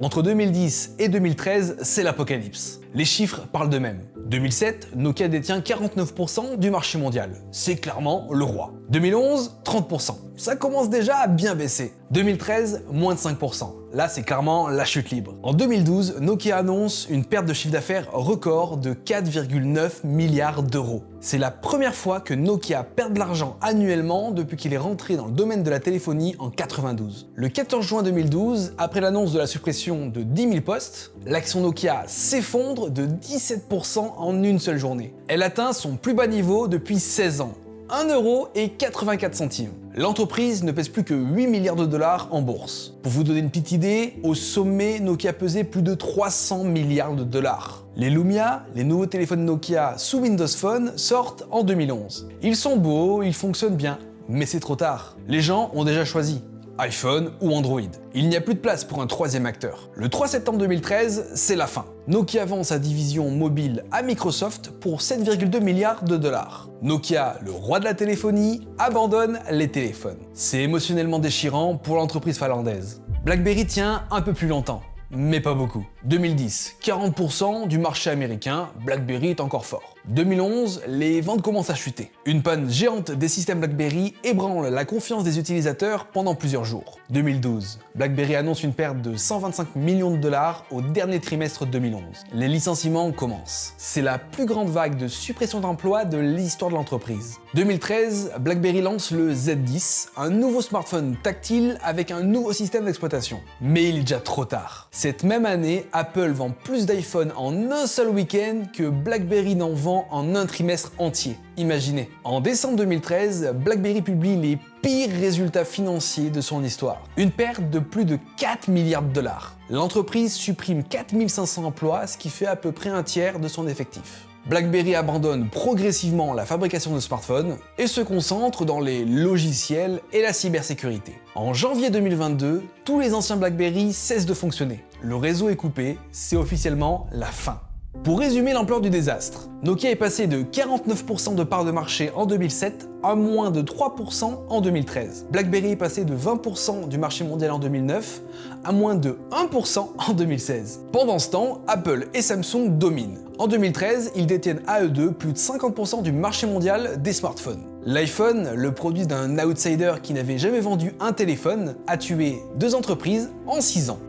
Entre 2010 et 2013, c'est l'apocalypse. Les chiffres parlent d'eux-mêmes. 2007, Nokia détient 49% du marché mondial. C'est clairement le roi. 2011, 30%. Ça commence déjà à bien baisser. 2013, moins de 5%. Là, c'est clairement la chute libre. En 2012, Nokia annonce une perte de chiffre d'affaires record de 4,9 milliards d'euros. C'est la première fois que Nokia perd de l'argent annuellement depuis qu'il est rentré dans le domaine de la téléphonie en 92. Le 14 juin 2012, après l'annonce de la suppression de 10 000 postes, l'action Nokia s'effondre de 17% en une seule journée. Elle atteint son plus bas niveau depuis 16 ans. 1,84 €. L'entreprise ne pèse plus que 8 milliards de dollars en bourse. Pour vous donner une petite idée, au sommet, Nokia pesait plus de 300 milliards de dollars. Les Lumia, les nouveaux téléphones Nokia sous Windows Phone, sortent en 2011. Ils sont beaux, ils fonctionnent bien, mais c'est trop tard. Les gens ont déjà choisi iPhone ou Android. Il n'y a plus de place pour un troisième acteur. Le 3 septembre 2013, c'est la fin. Nokia vend sa division mobile à Microsoft pour 7,2 milliards de dollars. Nokia, le roi de la téléphonie, abandonne les téléphones. C'est émotionnellement déchirant pour l'entreprise finlandaise. BlackBerry tient un peu plus longtemps, mais pas beaucoup. 2010, 40% du marché américain, BlackBerry est encore fort. 2011, les ventes commencent à chuter. Une panne géante des systèmes BlackBerry ébranle la confiance des utilisateurs pendant plusieurs jours. 2012, BlackBerry annonce une perte de 125 millions de dollars au dernier trimestre 2011. Les licenciements commencent. C'est la plus grande vague de suppression d'emplois de l'histoire de l'entreprise. 2013, BlackBerry lance le Z10, un nouveau smartphone tactile avec un nouveau système d'exploitation. Mais il est déjà trop tard. Cette même année, Apple vend plus d'iPhone en un seul week-end que BlackBerry n'en vend en un trimestre entier. Imaginez. En décembre 2013, BlackBerry publie les pires résultats financiers de son histoire. Une perte de plus de 4 milliards de dollars. L'entreprise supprime 4500 emplois, ce qui fait à peu près un tiers de son effectif. BlackBerry abandonne progressivement la fabrication de smartphones et se concentre dans les logiciels et la cybersécurité. En janvier 2022, tous les anciens BlackBerry cessent de fonctionner. Le réseau est coupé, c'est officiellement la fin. Pour résumer l'ampleur du désastre, Nokia est passé de 49% de part de marché en 2007 à moins de 3% en 2013. BlackBerry est passé de 20% du marché mondial en 2009 à moins de 1% en 2016. Pendant ce temps, Apple et Samsung dominent. En 2013, ils détiennent à eux deux plus de 50% du marché mondial des smartphones. L'iPhone, le produit d'un outsider qui n'avait jamais vendu un téléphone, a tué deux entreprises en 6 ans.